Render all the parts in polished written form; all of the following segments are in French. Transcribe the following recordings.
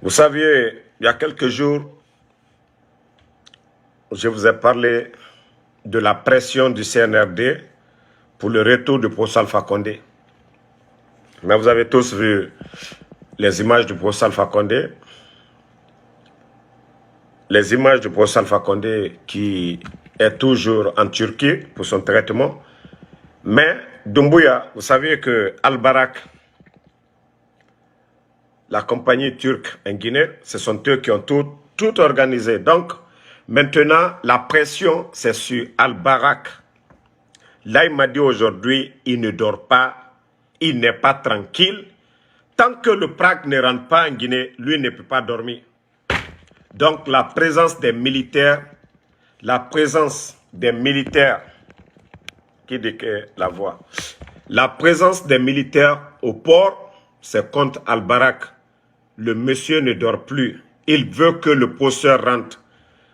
Vous saviez, il y a quelques jours, je vous ai parlé de la pression du CNRD pour le retour du professeur Alpha Condé. Mais vous avez tous vu les images du professeur Alpha Condé. Les images du professeur Alpha Condé qui est toujours en Turquie pour son traitement. Mais Doumbouya, vous savez que Al-Barak, la compagnie turque en Guinée, ce sont eux qui ont tout organisé. Donc, maintenant, la pression, c'est sur Al-Barak. Là, il m'a dit aujourd'hui, il ne dort pas, il n'est pas tranquille. Tant que le Prague ne rentre pas en Guinée, lui ne peut pas dormir. Donc, la présence des militaires, qui dit que la voix, la présence des militaires au port, c'est contre Al-Barak. Le monsieur ne dort plus. Il veut que le professeur rentre.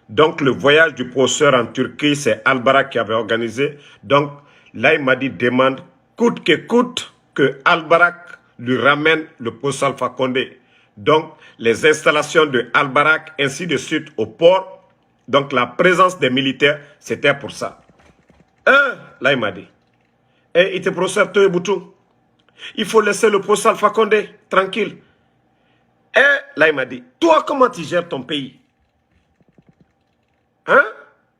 Donc, le voyage du professeur en Turquie, c'est Al-Barak qui avait organisé. Donc, là, il m'a dit, demande, coûte que Al-Barak lui ramène le professeur Alpha Condé. Donc, les installations de Al-Barak, ainsi de suite, au port. Donc, la présence des militaires, c'était pour ça. Là, il m'a dit. Et il te professeur Toye-Boutou, il faut laisser le professeur Alpha Condé tranquille. Et là, il m'a dit, toi, comment tu gères ton pays? Hein?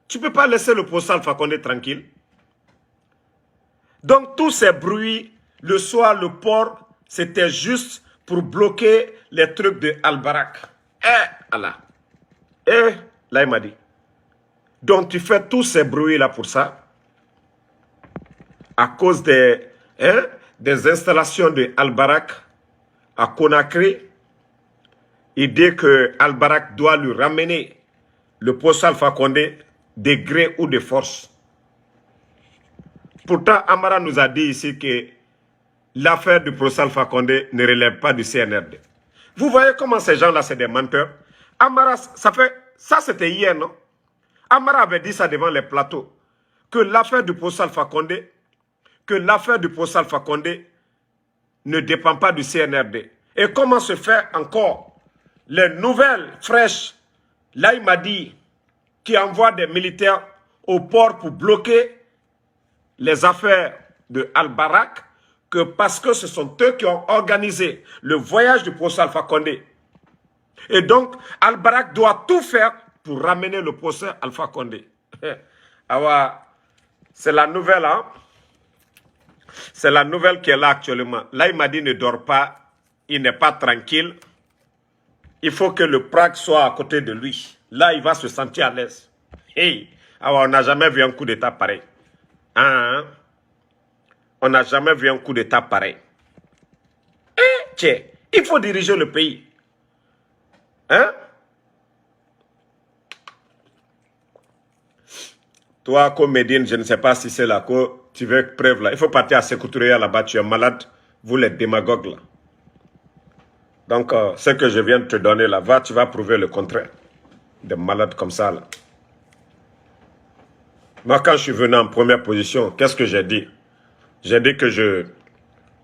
Tu ne peux pas laisser le professeur Alpha Condé tranquille. Donc, tous ces bruits, le soir, le port, c'était juste pour bloquer les trucs de Al-Barak. Allah. Là, il m'a dit. Donc, tu fais tous ces bruits-là pour ça, à cause des installations de Al-Barak à Conakry. Il dit que Al-Barak doit lui ramener le professeur Alpha Condé de gré ou de force. Pourtant, Amara nous a dit ici que l'affaire du professeur Alpha Condé ne relève pas du CNRD. Vous voyez comment ces gens-là, c'est des menteurs. Amara, ça c'était hier, non? Amara avait dit ça devant les plateaux, que l'affaire du professeur Alpha Condé, ne dépend pas du CNRD. Et comment se fait encore les nouvelles fraîches, là il m'a dit, qui envoie des militaires au port pour bloquer les affaires de Al-Barak, que parce que ce sont eux qui ont organisé le voyage du professeur Alpha Condé. Et donc, Al-Barak doit tout faire pour ramener le professeur Alpha Condé. Alors, c'est la nouvelle, hein? C'est la nouvelle qui est là actuellement. Là, il m'a dit, ne dort pas, il n'est pas tranquille. Il faut que le Prague soit à côté de lui. Là, il va se sentir à l'aise. Hey, alors, on n'a jamais vu un coup d'État pareil. Hein? On n'a jamais vu un coup d'État pareil. Tiens, il faut diriger le pays. Hein? Toi, comme Médine, je ne sais pas si c'est là que tu veux preuve là. Il faut partir à Sékou Touré là-bas, tu es malade. Vous les démagogues là. Donc, ce que je viens de te donner là, va, tu vas prouver le contraire. Des malades comme ça là. Moi, quand je suis venu en première position, qu'est-ce que j'ai dit? J'ai dit que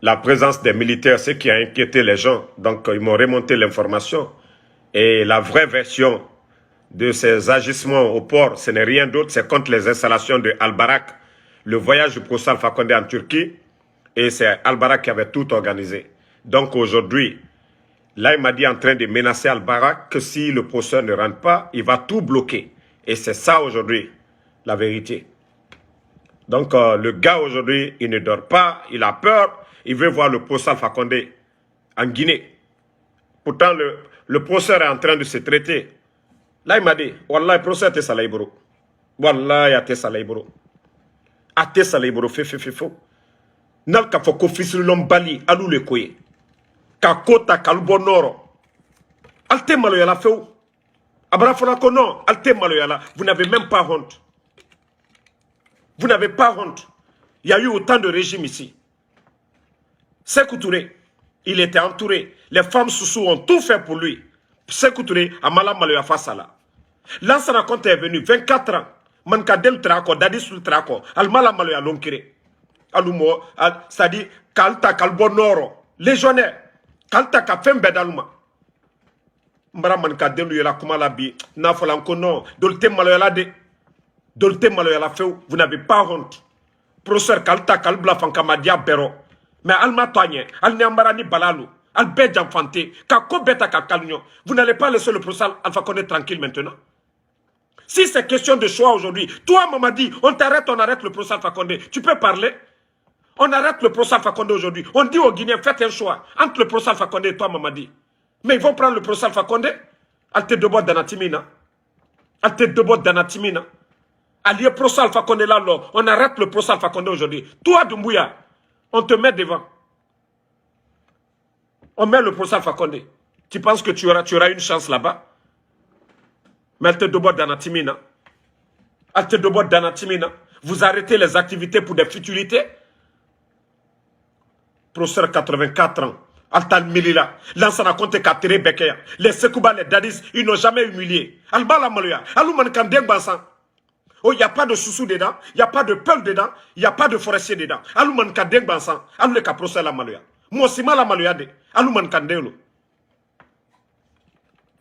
la présence des militaires, c'est qui a inquiété les gens. Donc, ils m'ont remonté l'information. Et la vraie version de ces agissements au port, ce n'est rien d'autre, c'est contre les installations de Al-Barak, le voyage du professeur Alpha Condé en Turquie, et c'est Al-Barak qui avait tout organisé. Donc aujourd'hui, là il m'a dit en train de menacer Al-Barak que si le professeur ne rentre pas, il va tout bloquer. Et c'est ça aujourd'hui, la vérité. Donc le gars aujourd'hui, il ne dort pas, il a peur, il veut voir le professeur Alpha Condé en Guinée. Pourtant le professeur est en train de se traiter. Là, il m'a dit, Wallah, professeur, t'es salé, bro. Wallah, t'es salé, bro. T'es salé, bro, faux. Nal ka foko fisri lombali, alou le koye. Ka kota kalubo noro. Alte malo yala feu. Abra fona ko non, alte malo yala. Vous n'avez même pas honte. Vous n'avez pas honte. Il y a eu autant de régimes ici. Sékou Touré, il était entouré. Les femmes sous ont tout fait pour lui. Sékou Touré, Amala Maloya Fassala. Lansana Conte est venu, 24 ans. Mankadel Trako, Dadisul Trako, Almala Maloya Lonkire. Alumo, c'est-à-dire, Kalta Kalbonoro, légionnaire, Kalta Kafembe Daluma. Mbara manka denu yela kumala bi. Na fola non. Dolte maloyala de. Dolte maloyala feu. Vous n'avez pas honte. Professeur Kalta Kalbla Fankamadia Bero. Mais Alma Toanye. Al Niambara ni Balalu. Al Bedjam Fante. Kako Beta Kakalnyo. Vous n'allez pas laisser le professeur Alpha Condé tranquille maintenant. Si c'est question de choix aujourd'hui, toi, Mamadi, on t'arrête, on arrête le procès Alpha Condé. Tu peux parler? On arrête le procès Alpha Condé aujourd'hui. On dit aux Guinéens, faites un choix entre le procès Alpha Condé et toi, Mamadi. Mais ils vont prendre le procès Alpha Condé. Alte de boîte d'anatimina. Alte de boîte d'anatimina. Allié procès Alpha Condé là, on arrête le procès Alpha Condé aujourd'hui. Toi, Doumbouya, on te met devant. On met le procès Alpha Condé. Tu penses que tu auras une chance là-bas? Mais Alte de boîte d'anatimina. Alte de boîte d'anatimina. Vous arrêtez les activités pour des futilités. Professeur 84 ans. Altal Milila. Lansana Konte Katere Bekeya. Les Sekouba, les Dadis, ils n'ont jamais humilié. Albala Maloya. Alouman Kandeng Bansan. Oh, il n'y a pas de soussou dedans. Il n'y a pas de peul dedans. Il n'y a pas de forestier dedans. Alouman Kandeng Bansan. Alou ka procès la Maloya. Monsima la Maloya de. Alouman Kandelo.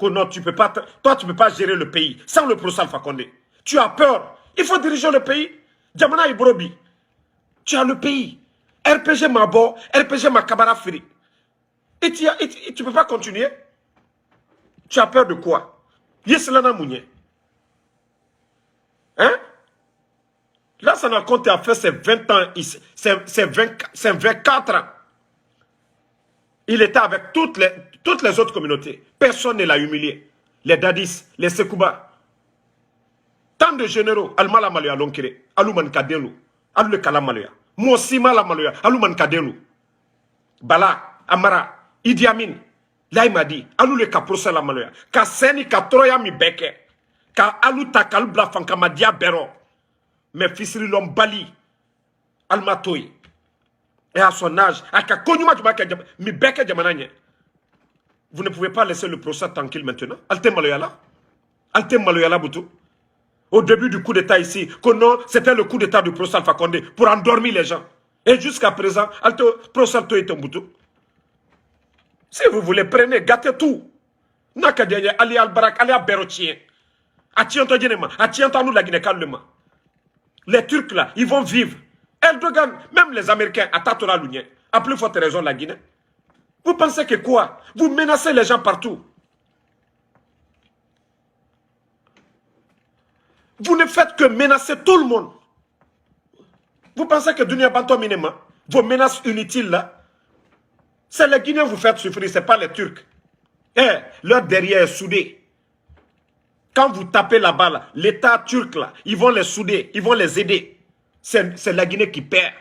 Non, tu peux pas, toi, tu ne peux pas gérer le pays sans le procès Alpha Condé. Tu as peur. Il faut diriger le pays. Djamana Ibrobi. Tu as le pays. RPG Mabo, RPG Makabara Firi. Et tu ne peux pas continuer. Tu as peur de quoi? Yeslana Mounié. Hein? Là, ça n'a compté à faire ses 20 ans. C'est 24 ans. Il était avec toutes les autres communautés. Personne ne l'a humilié. Les Dadis, les Sekouba. Tant de généraux. Almala Maloya Lonkere. Alouman Kadelu. Alou Kalamaloya. Monsima la Maloya. Alouman Kadelu. Bala. Amara. Idi Amin. Là, il m'a dit. Alou le Kaprosa la Maloya. Ka Seni Katroya mi beke. Ka Alou Takalbla Fankamadia Bero. Mais Fisri Lombali. Almatoy. Et à son âge, vous ne pouvez pas laisser le procès tranquille maintenant. Alte Maloyala. Alte Maloyala Boutou. Au début du coup d'État ici, que non, c'était le coup d'État du procès Alpha Condé pour endormir les gens. Et jusqu'à présent, Alte procès est un Boutou. Si vous voulez, prenez, gâtez tout. Nakadeye, Ali Al-Barak, Ali Al-Berotien. Atiento Djenema, Atiento nous la Guinée calmement. Les Turcs là, ils vont vivre. Erdogan, même les Américains, à Tatoura Lounien, à plus forte raison la Guinée. Vous pensez que quoi? Vous menacez les gens partout. Vous ne faites que menacer tout le monde. Vous pensez que Dunia Banto Minema, vos menaces inutiles là, c'est les Guinéens que vous faites souffrir, ce n'est pas les Turcs. Eh, leur derrière est soudé. Quand vous tapez là-bas, l'État turc là, ils vont les souder, ils vont les aider. C'est la Guinée qui perd.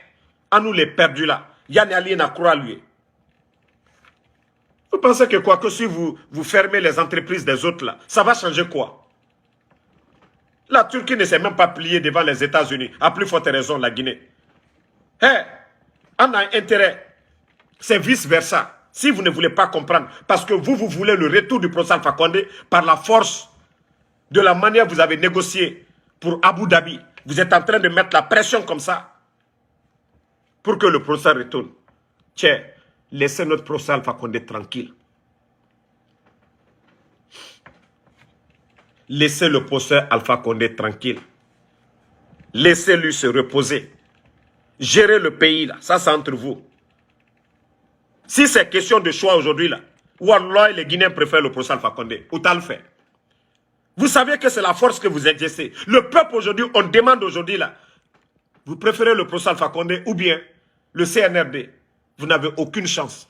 À nous les perdus là. Yann Ali n'a croix lui. Vous pensez que quoi que si vous fermez les entreprises des autres là, ça va changer quoi? La Turquie ne s'est même pas pliée devant les États-Unis. À plus forte raison, la Guinée. On a intérêt. C'est vice-versa. Si vous ne voulez pas comprendre, parce que vous voulez le retour du procès Alpha Condé par la force de la manière que vous avez négocié pour Abu Dhabi. Vous êtes en train de mettre la pression comme ça pour que le procès retourne. Tiens, laissez notre procès Alpha Condé tranquille. Laissez le procès Alpha Condé tranquille. Laissez-lui se reposer. Gérez le pays là, ça c'est entre vous. Si c'est question de choix aujourd'hui là, Wallah, les Guinéens préfèrent le procès Alpha Condé. Ou t'as le fait. Vous savez que c'est la force que vous exercez. Le peuple aujourd'hui, on demande aujourd'hui là, vous préférez le procès Alpha Condé ou bien le CNRD. Vous n'avez aucune chance.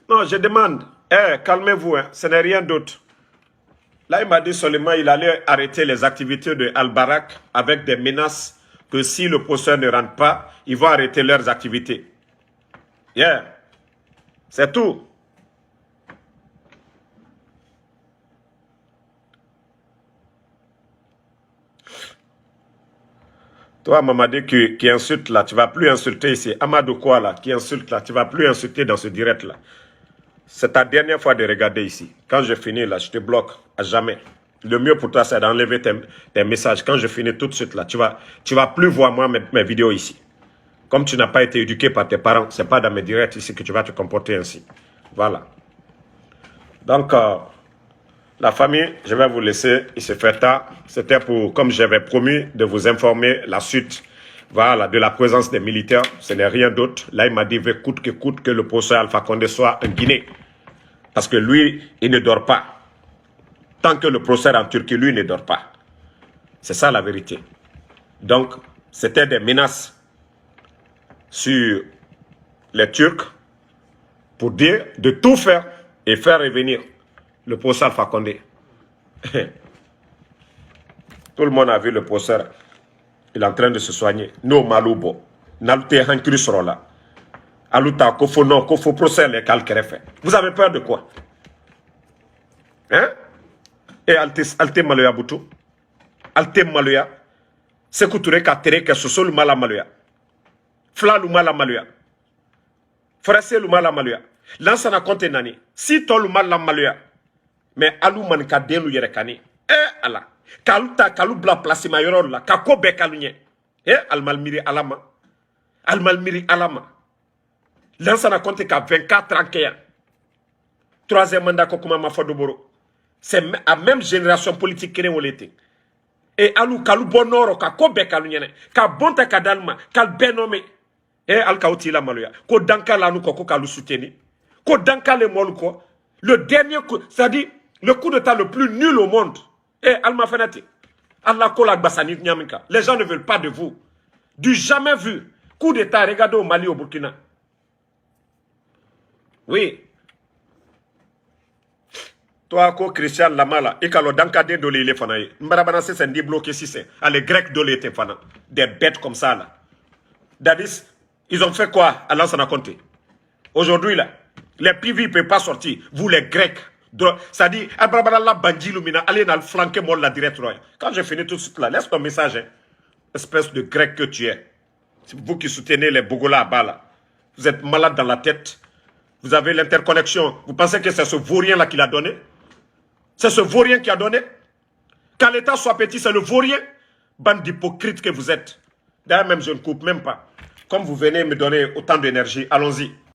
Non, je demande, calmez-vous, hein, ce n'est rien d'autre. Là, il m'a dit seulement qu'il allait arrêter les activités de Al-Barak avec des menaces que si le procès ne rentre pas, ils vont arrêter leurs activités. Yeah. C'est tout. Toi, Mamadi, qui insulte là, tu ne vas plus insulter ici. Amadou quoi là, qui insulte là, tu ne vas plus insulter dans ce direct là. C'est ta dernière fois de regarder ici. Quand je finis là, je te bloque à jamais. Le mieux pour toi, c'est d'enlever tes messages. Quand je finis tout de suite là, tu vas plus voir moi mes vidéos ici. Comme tu n'as pas été éduqué par tes parents, ce n'est pas dans mes directs ici que tu vas te comporter ainsi. Voilà. Donc, la famille, je vais vous laisser, il se fait tard. C'était pour, comme j'avais promis, de vous informer la suite, voilà, de la présence des militaires. Ce n'est rien d'autre. Là, il m'a dit, coûte que le professeur Alpha Condé soit en Guinée. Parce que lui, il ne dort pas. Tant que le professeur en Turquie, lui, ne dort pas. C'est ça la vérité. Donc, c'était des menaces sur les Turcs pour dire de tout faire et faire revenir le professeur Alpha Condé. Tout le monde a vu le professeur. Il est en train de se soigner. No malubo. Nalute hankiri sorola. Aluta kofo non, kofo procès les calquerefe. Vous avez peur de quoi? Hein? Et alte maloya butu. Alte maloya. Sekouture katere ke soso lumala maloya. Fla lumala maloya. Fresse lumala maloya. Lansana konte nani. Si to lumala maloya. Mais alou man ka denu yere kani. Ala. Kaluta kalubla place mayorol la. Kako be kalunye. Almalmiri alama. Almalmiri alama. Lansana konte ka 24 ans keya. Troisième mandat kokuma mafodoboro. C'est la même génération politique qui est. Et alou kalou bonoro ka ko be kalunye. Ka bonta kadalma. Kal benome. Al kauti la maluya. Ko danka la nou ko kalou souteni. Ko danka le mol ko. Le dernier coup, c'est-à-dire le coup d'état le plus nul au monde. Alma Fenati. Allah kola basani nyamika. Les gens ne veulent pas de vous. Du jamais vu. Coup d'état, regardez au Mali, au Burkina. Oui. Toi, ko Christian Lamala, et kalo dankade dole il est fanaï. Mbarabana c'est un débloqué si c'est. Les Grecs dole étaient fana. Des bêtes comme ça là. Dadis, ils ont fait quoi à l'ancien compté? Aujourd'hui là, les PV ne peuvent pas sortir. Vous les Grecs. Ça dit, allez dans le flanquer moi la direct. Quand j'ai fini tout de suite là, laisse ton message. Hein. Espèce de Grec que tu es. C'est vous qui soutenez les Bogola à bas là. Vous êtes malade dans la tête. Vous avez l'interconnexion. Vous pensez que c'est ce vaurien là qui l'a donné? C'est ce vaurien qui a donné? Quand l'État soit petit, c'est le vaurien? Bande d'hypocrites que vous êtes. D'ailleurs, même je ne coupe même pas. Comme vous venez me donner autant d'énergie, allons-y.